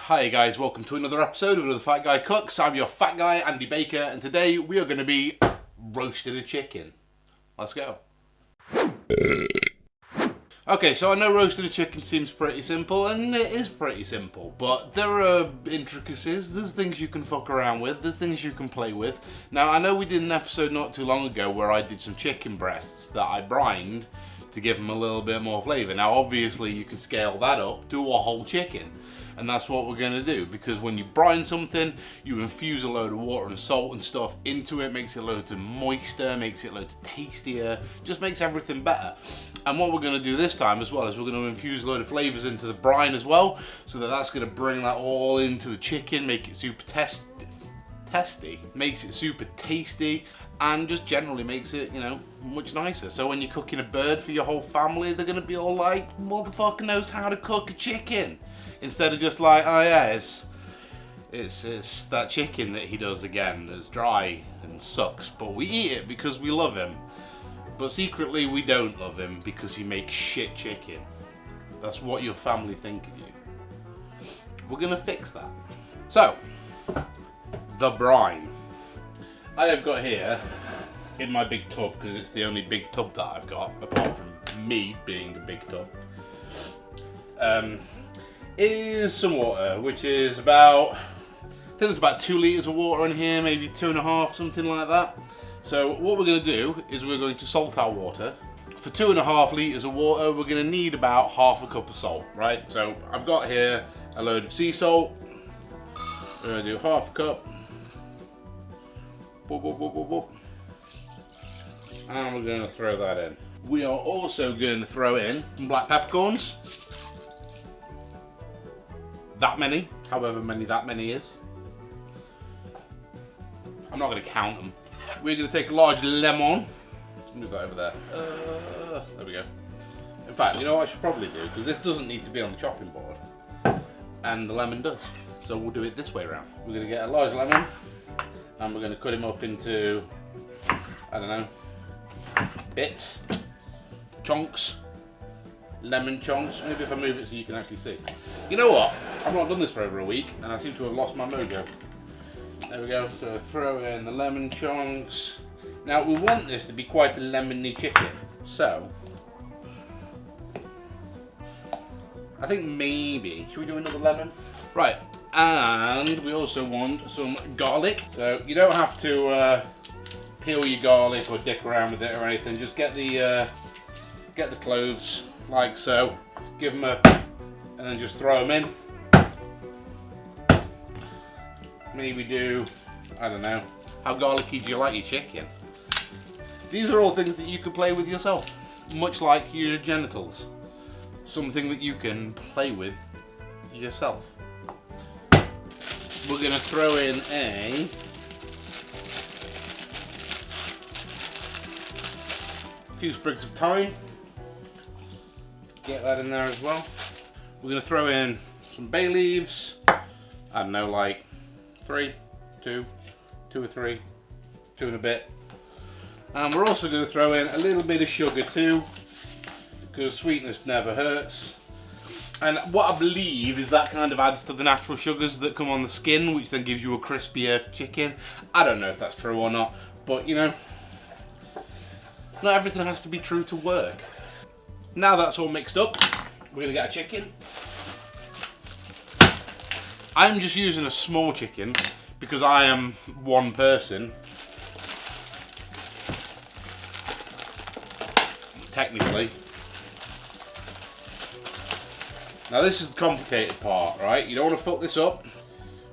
Hi guys, welcome to another episode of Another Fat Guy Cooks. I'm your fat guy, Andy Baker, and today we are going to be roasting a chicken. Let's go. Okay, so I know roasting a chicken seems pretty simple, and it is pretty simple, but there are intricacies, there's things you can fuck around with, there's things you can play with. Now, I know we did an episode not too long ago where I did some chicken breasts that I brined to give them a little bit more flavour. Now, obviously, you can scale that up to a whole chicken. And that's what we're going to do, because when you brine something, you infuse a load of water and salt and stuff into it, makes it loads of moister, makes it loads tastier, just makes everything better. And what we're going to do this time as well is we're going to infuse a load of flavours into the brine as well, so that's going to bring that all into the chicken, make it super tasty, makes it super tasty, and just generally makes it, you know, much nicer. So when you're cooking a bird for your whole family, they're going to be all like, motherfucker knows how to cook a chicken. Instead of just like, oh yeah, it's that chicken that he does again that's dry and sucks, but we eat it because we love him. But secretly we don't love him because he makes shit chicken. That's what your family think of you. We're gonna fix that. So, the brine. I have got here in my big tub, because it's the only big tub that I've got, apart from me being a big tub. Is some water, which is about, I think there's about 2 litres of water in here, maybe 2.5, something like that. So what we're going to do is we're going to salt our water. For 2.5 litres of water, we're going to need about half a cup of salt, right? So I've got here a load of sea salt. We're going to do half a cup. Boop, boop, boop, boop, boop. And we're going to throw that in. We are also going to throw in some black peppercorns. That many, however many that many is. I'm not going to count them. We're going to take a large lemon. Let's move that over there. There we go. In fact, you know what I should probably do? Because this doesn't need to be on the chopping board. And the lemon does. So we'll do it this way around. We're going to get a large lemon. And we're going to cut him up into, I don't know, bits, chunks. Lemon chunks. Maybe if I move it so you can actually see. You know what? I've not done this for over a week and I seem to have lost my mojo. There we go. So throw in the lemon chunks. Now we want this to be quite a lemony chicken. So I think maybe, should we do another lemon? Right. And we also want some garlic. So you don't have to peel your garlic or dick around with it or anything. Just get the cloves. Like so, give them a, and then just throw them in. Maybe do, I don't know, how garlicky do you like your chicken? These are all things that you can play with yourself, much like your genitals. Something that you can play with yourself. We're going to throw in a few sprigs of thyme. Get that in there as well. We're going to throw in some bay leaves. I don't know, like 2 or 3, 2 and a bit. And we're also going to throw in a little bit of sugar too, because sweetness never hurts. And what I believe is that kind of adds to the natural sugars that come on the skin, which then gives you a crispier chicken. I don't know if that's true or not, but you know, not everything has to be true to work. Now that's all mixed up, we're going to get a chicken. I'm just using a small chicken because I am one person. Technically. Now this is the complicated part, right? You don't want to fuck this up.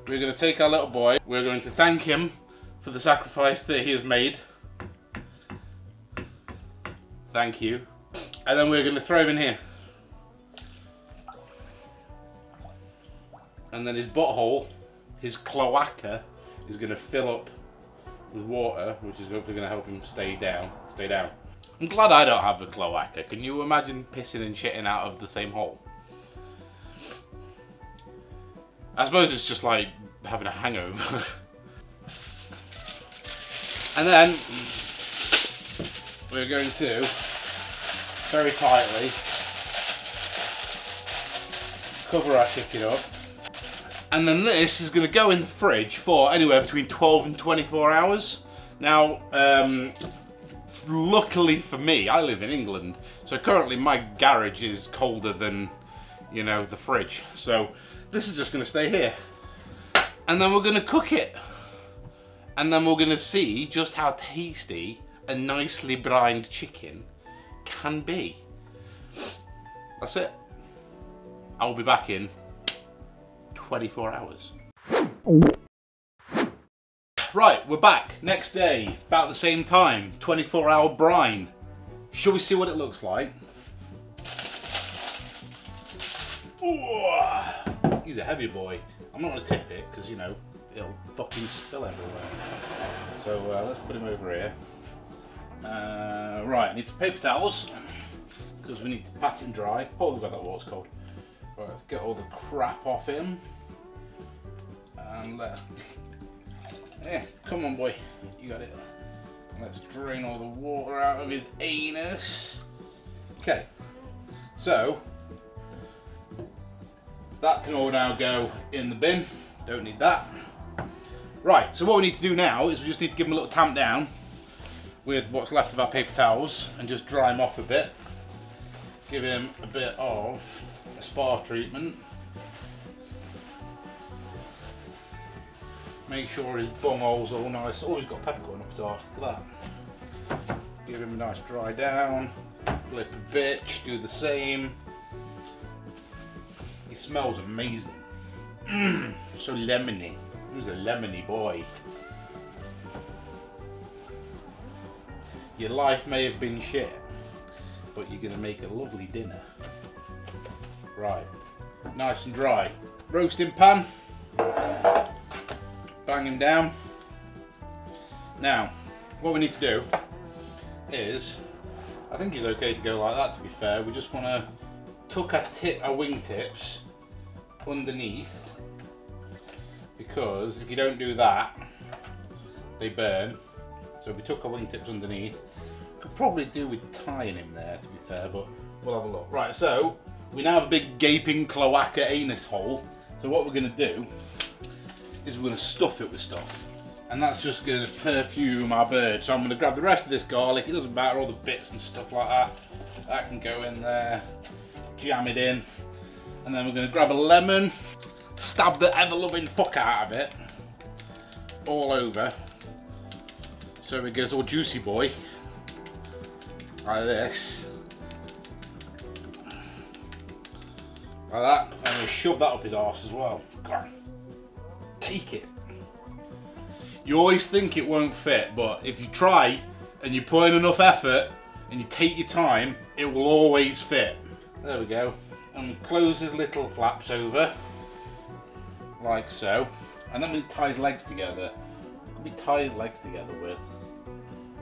We're going to take our little boy, we're going to thank him for the sacrifice that he has made. Thank you. And then we're going to throw him in here. And then his butthole, his cloaca, is going to fill up with water, which is hopefully going to help him stay down. I'm glad I don't have a cloaca. Can you imagine pissing and shitting out of the same hole? I suppose it's just like having a hangover. And then we're going to very tightly cover our chicken up And then this is going to go in the fridge for anywhere between 12 and 24 hours. Now, luckily for me, I live in England, so currently my garage is colder than, you know, the fridge. So this is just going to stay here. And then we're going to cook it. And then we're going to see just how tasty a nicely brined chicken can be. That's it. I'll be back in 24 hours. Right, we're back. Next day, about the same time, 24-hour brine. Shall we see what it looks like? Ooh, he's a heavy boy. I'm not going to tip it because, you know, it'll fucking spill everywhere. So let's put him over here. Right, I need some paper towels because we need to pat him dry. Oh, we've got that water's cold. Right, get all the crap off him. And yeah, come on boy, you got it. Let's drain all the water out of his anus. Okay, so that can all now go in the bin. Don't need that. Right, so what we need to do now is we just need to give him a little tamp down with what's left of our paper towels and just dry him off a bit. Give him a bit of a spa treatment. Make sure his bunghole's all nice. Oh, he's got a peppercorn up his arse. Look at that. Give him a nice dry down. Flip a bitch. Do the same. He smells amazing. So lemony. He's a lemony boy. Your life may have been shit, but you're gonna make a lovely dinner. Right. Nice and dry. Roasting pan. Bang him down. Now, what we need to do is, I think he's okay to go like that, to be fair. We just want to tuck our wingtips underneath, because if you don't do that, they burn. So if we tuck our wingtips underneath, could probably do with tying him there, to be fair, but we'll have a look. Right, so we now have a big gaping cloaca anus hole. So what we're going to do is we're going to stuff it with stuff, and that's just going to perfume our bird. So I'm going to grab the rest of this garlic. It doesn't matter, all the bits and stuff like that, that can go in there, jam it in, and then we're going to grab a lemon, stab the ever-loving fuck out of it all over, so it goes all juicy boy, like this, like that, and we shove that up his arse as well. God. Take it. You always think it won't fit, but if you try and you put in enough effort and you take your time, it will always fit. There we go. And we close his little flaps over, like so. And then we tie his legs together. What can we tie his legs together with?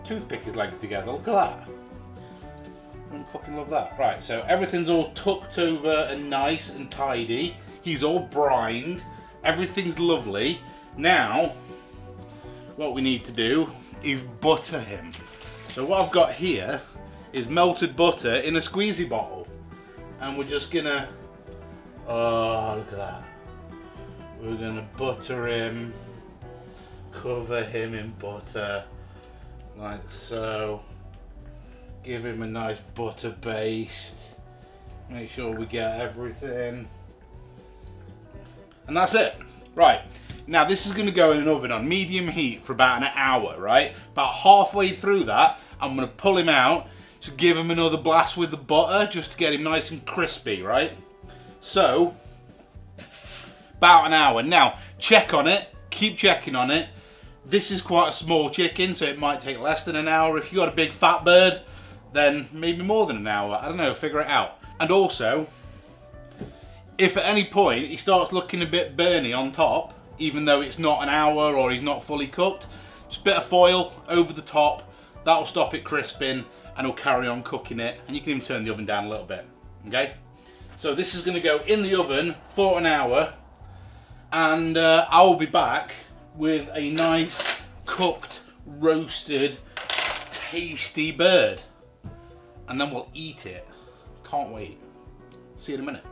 Toothpick his legs together. Look at that. I fucking love that. Right, so everything's all tucked over and nice and tidy. He's all brined. Everything's lovely. Now, what we need to do is butter him. So what I've got here is melted butter in a squeezy bottle. And we're just gonna, oh, look at that. We're gonna butter him, cover him in butter, like so. Give him a nice butter baste. Make sure we get everything. And that's it. Right, now this is going to go in an oven on medium heat for about an hour, right? About halfway through that, I'm going to pull him out, just give him another blast with the butter, just to get him nice and crispy, right? So, about an hour. Now, check on it, keep checking on it. This is quite a small chicken, so it might take less than an hour. If you've got a big fat bird, then maybe more than an hour. I don't know, figure it out. And also, if at any point he starts looking a bit burny on top, even though it's not an hour or he's not fully cooked, just a bit of foil over the top, that'll stop it crisping and it'll carry on cooking it, and you can even turn the oven down a little bit, okay? So this is going to go in the oven for an hour, and I will be back with a nice cooked, roasted, tasty bird, and then we'll eat it. Can't wait. See you in a minute.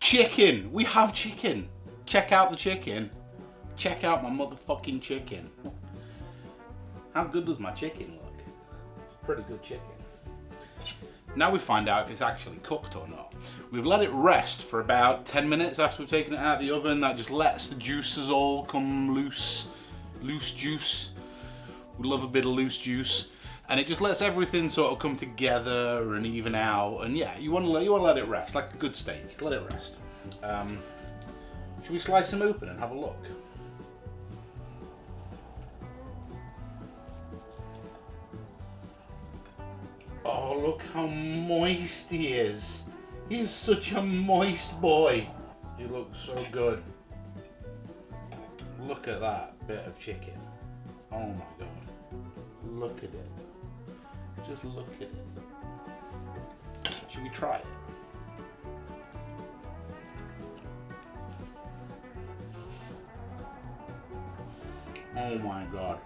Chicken! We have chicken! Check out the chicken. Check out my motherfucking chicken. How good does my chicken look? It's a pretty good chicken. Now we find out if it's actually cooked or not. We've let it rest for about 10 minutes after we've taken it out of the oven. That just lets the juices all come loose. Loose juice. We love a bit of loose juice. And it just lets everything sort of come together and even out. And yeah, you want to let it rest, like a good steak. Let it rest. Should we slice them open and have a look? Oh, look how moist he is. He's such a moist boy. He looks so good. Look at that bit of chicken. Oh my god. Look at it. Just look at it. Should we try it? Oh my god.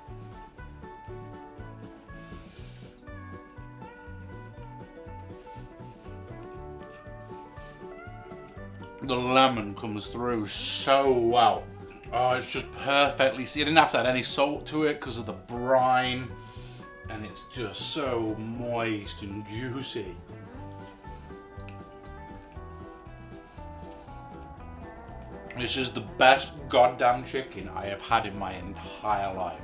The lemon comes through so well. Oh, it's just perfectly. See, you didn't have to add any salt to it because of the brine, and it's just so moist and juicy. This is the best goddamn chicken I have had in my entire life.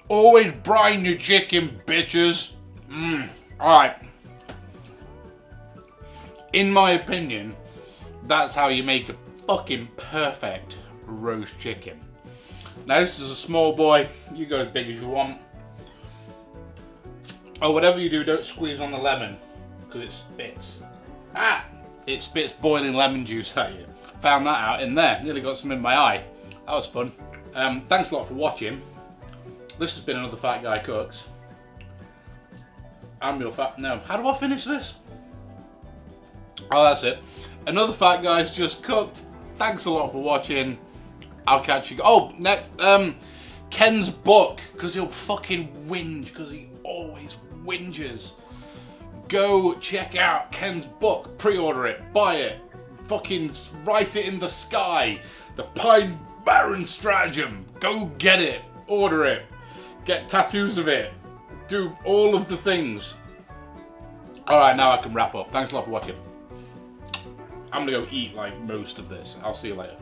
Always brine your chicken, bitches. Alright. In my opinion, that's how you make a fucking perfect roast chicken. Now this is a small boy. You go as big as you want. Oh, whatever you do, don't squeeze on the lemon because it spits. It spits boiling lemon juice at you. Found that out in there. Nearly got some in my eye. That was fun. Thanks a lot for watching. This has been another Fat Guy Cooks. I'm your fat... No. How do I finish this? Oh, that's it. Another Fat Guy's just cooked. Thanks a lot for watching. I'll catch you... Oh, next... Ken's book. Because he'll fucking whinge. Because he always whinges. Go check out Ken's book, pre-order it, buy it, fucking write it in the sky, the Pine Barren Stratagem, go get it, order it, get tattoos of it, do all of the things. Alright, now I can wrap up. Thanks a lot for watching. I'm gonna go eat like most of this. I'll see you later.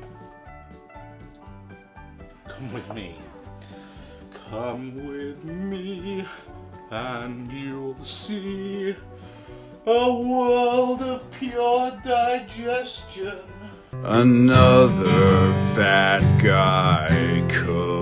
Come with me. Come with me and you'll see a world of pure digestion. Another fat guy cook.